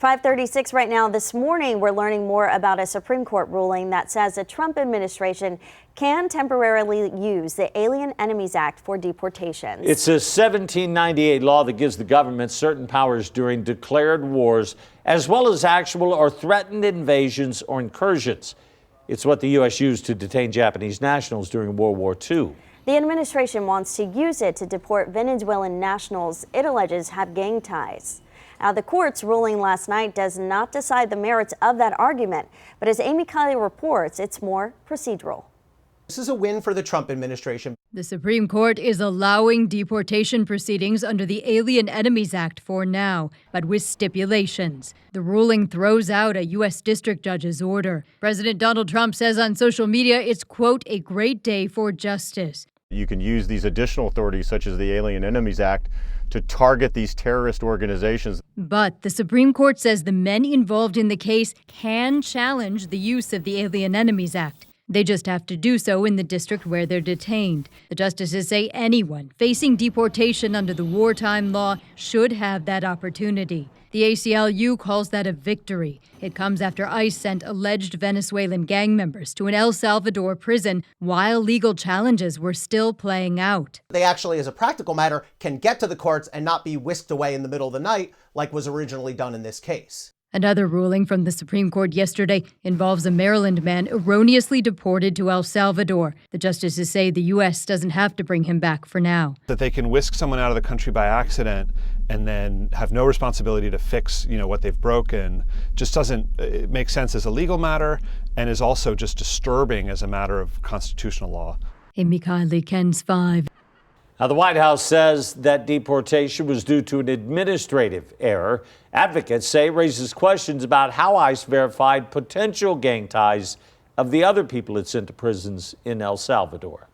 5:36 right now. This morning, we're learning more about a Supreme Court ruling that says the Trump administration can temporarily use the Alien Enemies Act for deportations. It's a 1798 law that gives the government certain powers during declared wars, as well as actual or threatened invasions or incursions. It's what the U.S. used to detain Japanese nationals during World War II. The administration wants to use it to deport Venezuelan nationals it alleges have gang ties. Now, the court's ruling last night does not decide the merits of that argument, but as Amy Kiley reports, it's more procedural. This is a win for the Trump administration. The Supreme Court is allowing deportation proceedings under the Alien Enemies Act for now, but with stipulations. The ruling throws out a U.S. district judge's order. President Donald Trump says on social media it's, quote, a great day for justice. You can use these additional authorities, such as the Alien Enemies Act, to target these terrorist organizations. But the Supreme Court says the men involved in the case can challenge the use of the Alien Enemies Act. They just have to do so in the district where they're detained. The justices say anyone facing deportation under the wartime law should have that opportunity. The ACLU calls that a victory. It comes after ICE sent alleged Venezuelan gang members to an El Salvador prison while legal challenges were still playing out. They actually, as a practical matter, can get to the courts and not be whisked away in the middle of the night like was originally done in this case. Another ruling from the Supreme Court yesterday involves a Maryland man erroneously deported to El Salvador. The justices say the U.S. doesn't have to bring him back for now. That they can whisk someone out of the country by accident and then have no responsibility to fix, what they've broken just doesn't make sense as a legal matter and is also just disturbing as a matter of constitutional law. Amy Kiley, KENS 5. Now, the White House says that deportation was due to an administrative error. Advocates say it raises questions about how ICE verified potential gang ties of the other people it sent to prisons in El Salvador.